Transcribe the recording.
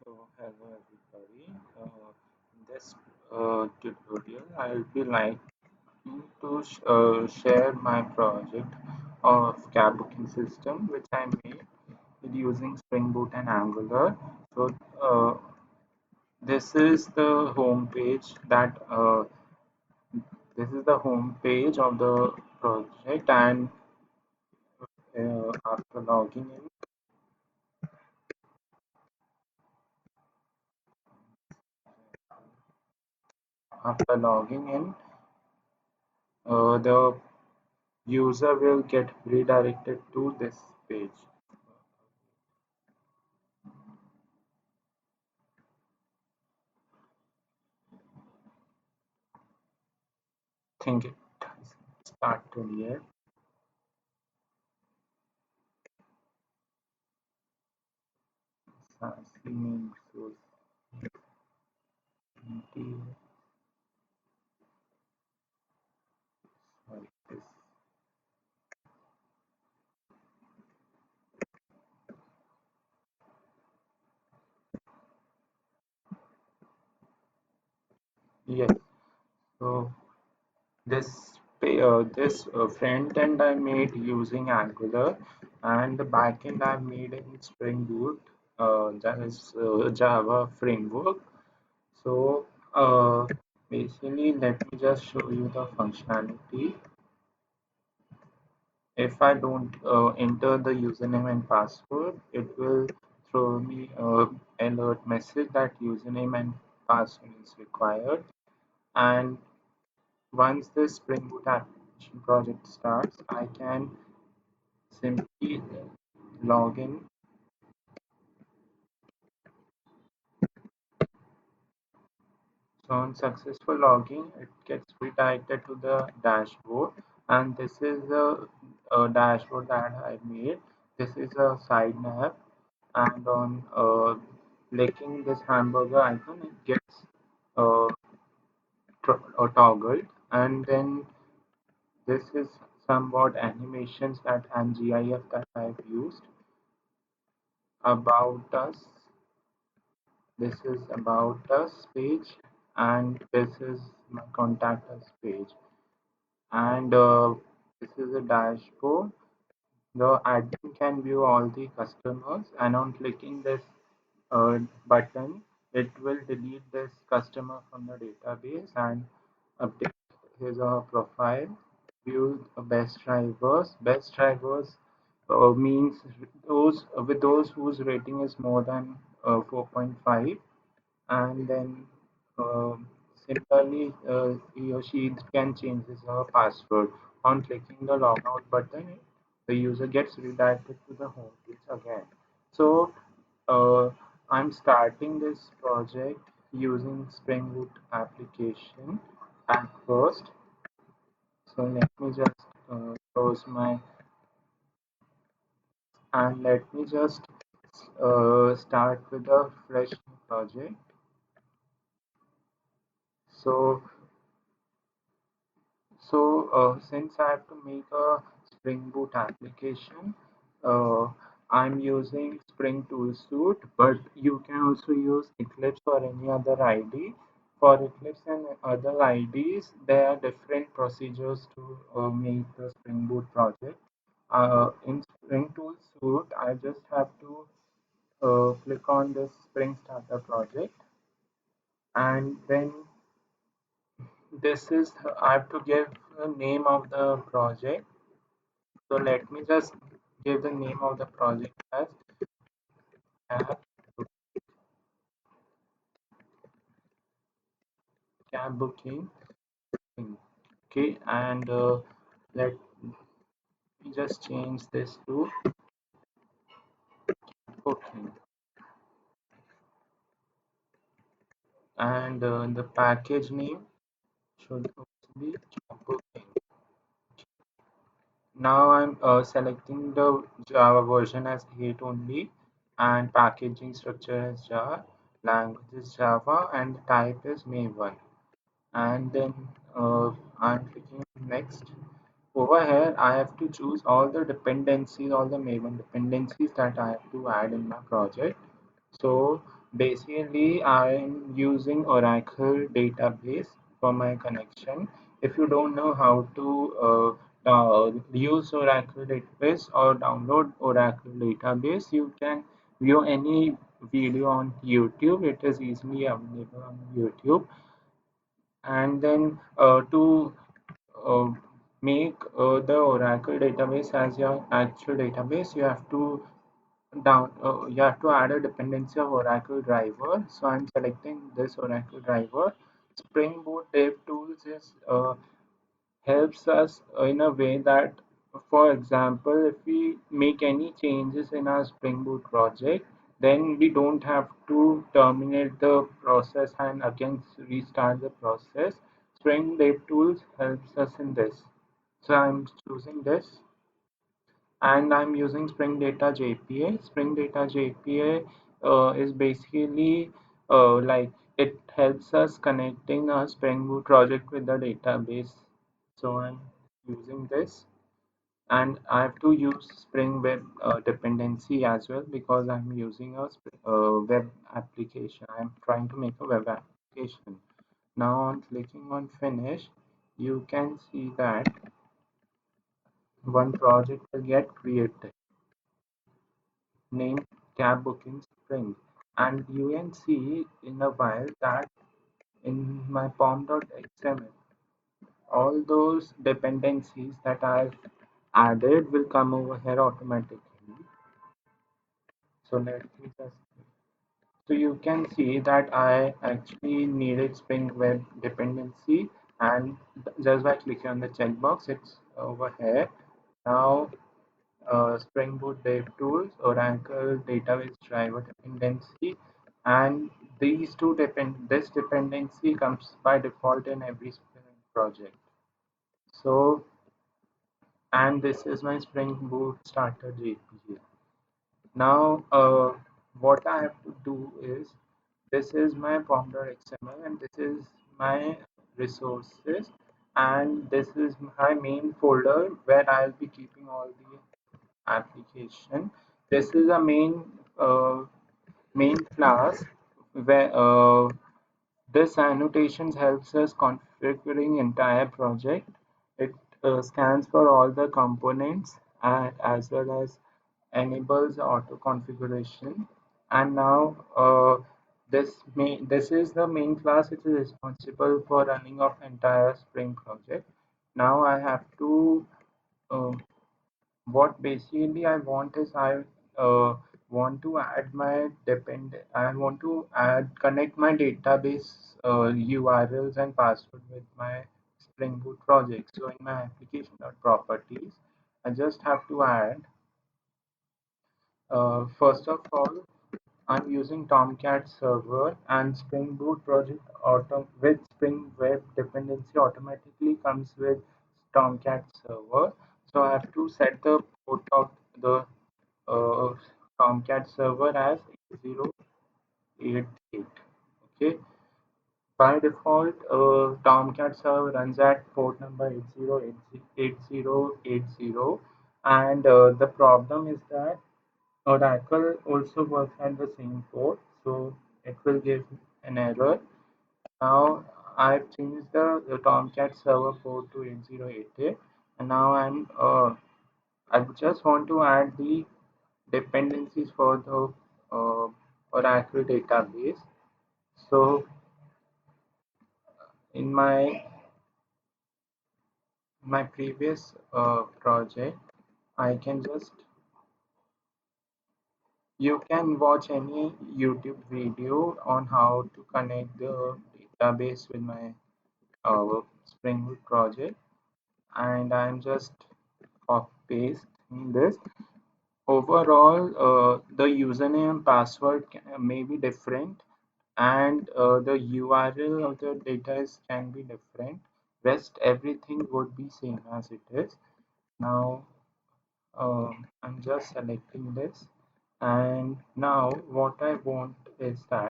So hello everybody. In this tutorial, I'll be like to share my project of cab booking system which I made with using Spring Boot and Angular. So this is the home page that this is the home page of the project, and after logging in, after logging in, the user will get redirected to this page. Think it started yet. Swimming society. Sorry, this. Yes. So this front end I made using Angular, and the back end I made in Spring Boot. That is Java framework. So basically, let me just show you the functionality. If I don't enter the username and password, it will throw me a alert message that username and password is required. And once the Spring Boot application project starts, I can simply log in. So on successful logging, it gets redirected to the dashboard, and this is the dashboard that I made. This is a side nav, and on clicking this hamburger icon, it gets uh, toggled, and then this is somewhat animations that and GIF that I've used. About us, this is about us page, and this is my contact us page, and this is a dashboard. The admin can view all the customers, and on clicking this button, it will delete this customer from the database and update his profile. View best drivers. Best drivers means those with those whose rating is more than 4.5, and then similarly he or she can change his password. On clicking the logout button, the user gets redirected to the home page again. So uh, I'm starting this project using Spring Boot application at first. So let me just close my and let me just start with a fresh new project. So since I have to make a Spring Boot application, uh, I'm using Spring Tool Suite, but you can also use Eclipse or any other IDE. For Eclipse and other IDEs, there are different procedures to make the Spring Boot project. In Spring Tool Suite, I just have to click on this Spring Starter project, and then this is I have to give the name of the project. So let me just give the name of the project as cab, cab booking. Okay, and let me just change this to booking, and the package name should also be cab booking. Now I'm selecting the Java version as 8 only, and packaging structure as Java, language is Java, and the type is Maven. And then I'm clicking next. Over here, I have to choose all the dependencies, all the Maven dependencies that I have to add in my project. So Basically, I'm using Oracle database for my connection. If you don't know how to use Oracle database or download Oracle database, you can view any video on YouTube. It is easily available on YouTube. And then to uh, make the Oracle database as your actual database, you have to add a dependency of Oracle driver. So I'm selecting this Oracle driver. Spring Boot DevTools is helps us in a way that, for example, if we make any changes in our Spring Boot project, then we don't have to terminate the process and again restart the process. Spring DevTools helps us in this. So I'm choosing this, and I'm using Spring Data JPA. Spring Data JPA is basically like it helps us connecting a Spring Boot project with the database. So I'm using this, and I have to use Spring Web dependency as well because I'm using a web application. I'm trying to make a web application. Now on clicking on finish, you can see that one project will get created named cab booking Spring, and you can see in a while that in my pom.xml all those dependencies that I've added will come over here automatically. So let me just, so you can see that I actually needed Spring Web dependency, and just by clicking on the checkbox it's over here. Now Spring Boot DevTools, Oracle Database Driver dependency, and this dependency comes by default in every Spring project. So, and this is my Spring Boot starter JPA. Now, what I have to do is, this is my pom.xml and this is my resources, and this is my main folder where I'll be keeping all the application. This is a main class where this annotations helps us configuring entire project. It scans for all the components and as well as enables auto configuration. And now this is the main class which is responsible for running of entire Spring project. Now I have to uh, what basically I want is want to add my I want to add connect my database URLs and password with my Spring Boot project. So in my application.properties, I just have to add first of all, I'm using Tomcat server, and Spring Boot project auto with Spring Web dependency automatically comes with Tomcat server. So I have to set the port of the uh, Tomcat server as 8088. Okay. By default, Tomcat server runs at port number 808080, and the problem is that Oracle also works at the same port, so it will give an error. Now I've changed the Tomcat server port to 8088, and now I just want to add the dependencies for the Oracle database. So in my previous project, I can just you can watch any YouTube video on how to connect the database with my Spring Boot project, and I'm just copy pasting this. Overall, the username and password may be different, and the URL of the database can be different. Rest everything would be same as it is. Now I'm just selecting this, and now what I want is that